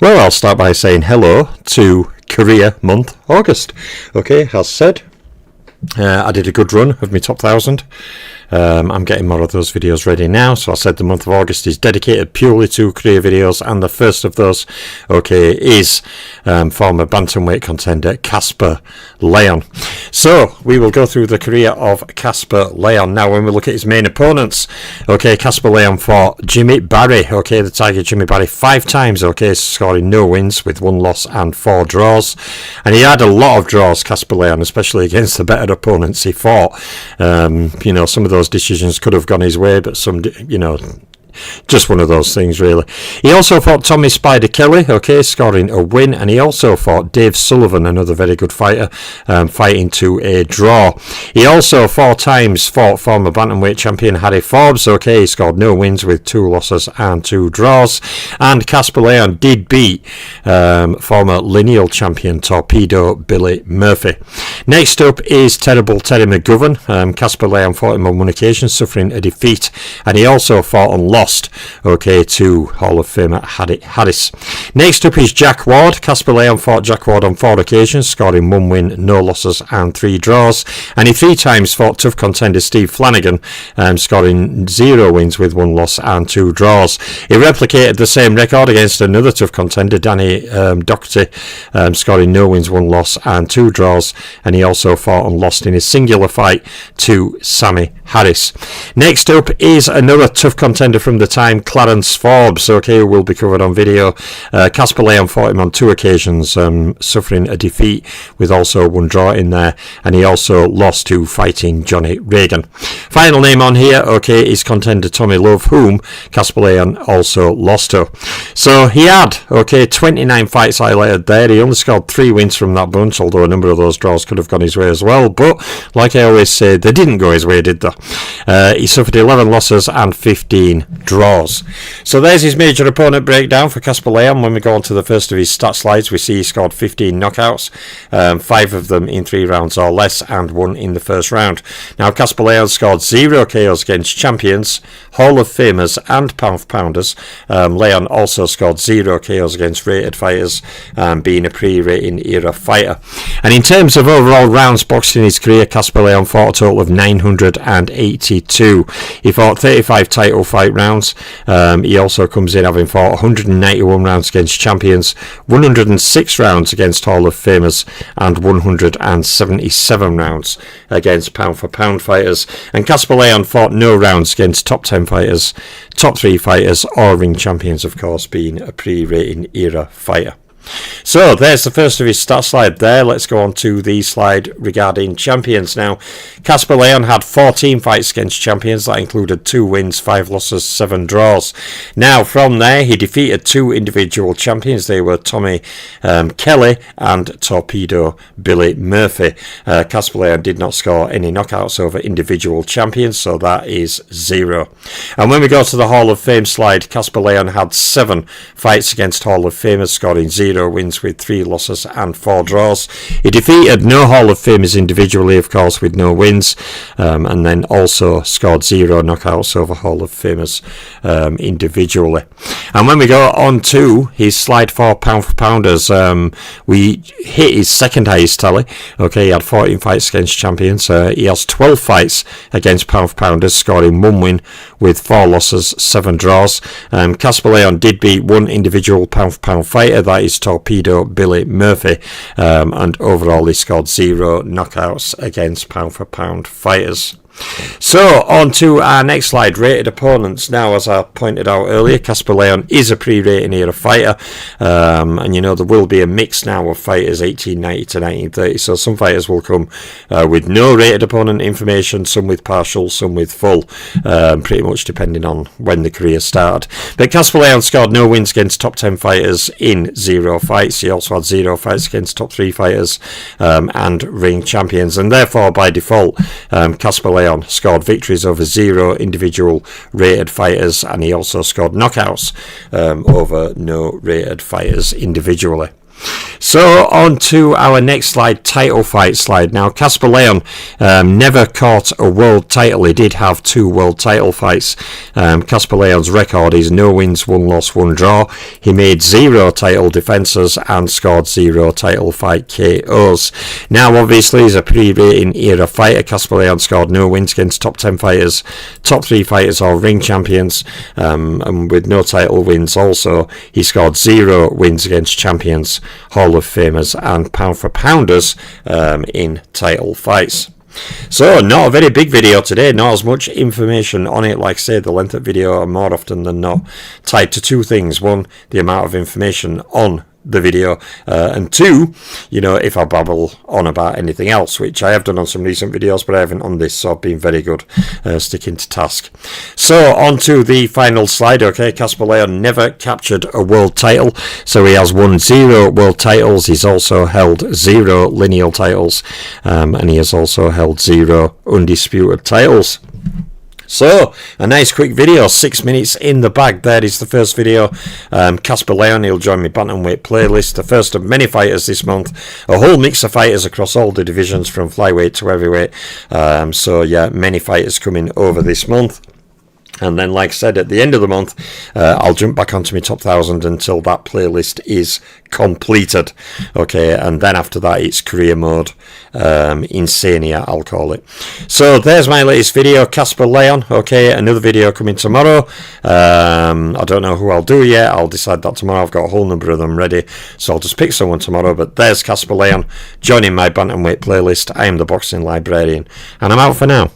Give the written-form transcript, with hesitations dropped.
Well, I'll start by saying hello to career month August. Okay, as said, I did a good run of my top 1,000. I'm getting more of those videos ready now. So I said the month of August is dedicated purely to career videos, and the first of those, okay, is former bantamweight contender Casper Leon. So we will go through the career of Casper Leon. Now, when we look at his main opponents, okay, Casper Leon fought Jimmy Barry, okay, the Tiger Jimmy Barry 5 times, okay, scoring no wins with 1 loss and 4 draws. And he had a lot of draws, Casper Leon, especially against the better opponents he fought. Some of those decisions could have gone his way, but some, just one of those things, really. He also fought Tommy Spider Kelly, okay, scoring a win, and he also fought Dave Sullivan, another very good fighter, fighting to a draw. He also 4 times fought former bantamweight champion Harry Forbes, okay, he scored no wins with 2 losses and 2 draws. And Casper Leon did beat former lineal champion Torpedo Billy Murphy. Next up is Terrible Terry McGovern. Casper Leon fought him on 1 occasion, suffering a defeat, and he also fought and lost, okay, to Hall of Famer Harris. Next up is Jack Ward. Casper Leon fought Jack Ward on 4 occasions, scoring 1 win, no losses and 3 draws. And he 3 times fought tough contender Steve Flanagan, scoring 0 wins with 1 loss and 2 draws. He replicated the same record against another tough contender, Danny Doherty, scoring no wins, 1 loss and 2 draws. And he also fought and lost in a singular fight to Sammy Harris. Next up is another tough contender from the time, Clarence Forbes, okay, who will be covered on video. Casper Leon fought him on 2 occasions, suffering a defeat with also 1 draw in there, and he also lost to Fighting Johnny Reagan. Final name on here, okay, is contender Tommy Love, whom Casper Leon also lost to. So he had, okay, 29 fights highlighted there. He only scored 3 wins from that bunch, although a number of those draws could have gone his way as well, but like I always say, they didn't go his way, did they? He suffered 11 losses and 15 draws. So there's his major opponent breakdown for Casper Leon. When we go on to the first of his stat slides, we see he scored 15 knockouts, 5 of them in 3 rounds or less, and 1 in the first round. Now, Casper Leon scored 0 KOs against champions, Hall of Famers and pounders. Leon also scored 0 KOs against rated fighters, being a pre-rating era fighter. And in terms of overall rounds boxed in his career, Casper Leon fought a total of 982. He fought 35 title fight rounds. He also comes in having fought 191 rounds against champions, 106 rounds against Hall of Famers, and 177 rounds against pound for pound fighters. And Casper Leon fought no rounds against top 10 fighters, top 3 fighters, or ring champions, of course, being a pre-rating era fighter. So there's the first of his stat slide there. Let's go on to the slide regarding champions. Now, Casper Leon had 14 fights against champions. That included 2 wins, 5 losses, 7 draws. Now, from there, he defeated 2 individual champions. They were Tommy Kelly and Torpedo Billy Murphy. Casper Leon did not score any knockouts over individual champions, so that is 0. And when we go to the Hall of Fame slide, Casper Leon had 7 fights against Hall of Famers, scoring 0 wins with 3 losses and 4 draws. He defeated no Hall of Famers individually, of course, with no wins, and then also scored 0 knockouts over Hall of Famers individually. And when we go on to his slide for pounders, we hit his second highest tally. Okay, he had 14 fights against champions. He has 12 fights against pounders, scoring 1 win with 4 losses, 7 draws. Casper Leon did beat 1 individual pound for pound fighter, that is Torpedo Billy Murphy, and overall he scored 0 knockouts against pound for pound fighters. So on to our next slide, rated opponents. Now, as I pointed out earlier, Casper Leon is a pre-rating era fighter, and there will be a mix now of fighters 1890 to 1930, so some fighters will come with no rated opponent information, some with partial, some with full, pretty much depending on when the career started. But Casper Leon scored no wins against top 10 fighters in 0 fights. He also had 0 fights against top 3 fighters and ring champions, and therefore by default Casper Leon scored victories over 0 individual rated fighters, and he also scored knockouts over no rated fighters individually. So on to our next slide, title fight slide. Now Casper Leon never caught a world title. He did have 2 world title fights. Casper Leon's record is no wins, 1 loss, 1 draw. He made 0 title defences and scored 0 title fight KOs. Now obviously he's a pre-rating era fighter. Casper Leon scored no wins against top 10 fighters, top 3 fighters or ring champions, and with no title wins also. He scored 0 wins against champions, Hall of Famers and pound for pounders in title fights. So not a very big video today, not as much information on it. Like I say, the length of video are more often than not tied to 2 things. 1, the amount of information on the video, and 2, you know, if I babble on about anything else, which I have done on some recent videos, but I haven't on this, so I've been very good sticking to task. So on to the final slide. Okay, Casper Leon never captured a world title, so he has won 0 world titles. He's also held 0 lineal titles, and he has also held 0 undisputed titles. So, a nice quick video, 6 minutes in the bag. There is the first video. Casper Leon, he'll join my bantamweight playlist, the first of many fighters this month. A whole mix of fighters across all the divisions from flyweight to heavyweight. So yeah, many fighters coming over this month. And then, like I said, at the end of the month, I'll jump back onto my top 1,000 until that playlist is completed. Okay, and then after that, it's career mode, insania, I'll call it. So there's my latest video, Casper Leon. Okay, another video coming tomorrow. I don't know who I'll do yet. I'll decide that tomorrow. I've got a whole number of them ready, so I'll just pick someone tomorrow. But there's Casper Leon joining my bantamweight playlist. I am the Boxing Librarian, and I'm out for now.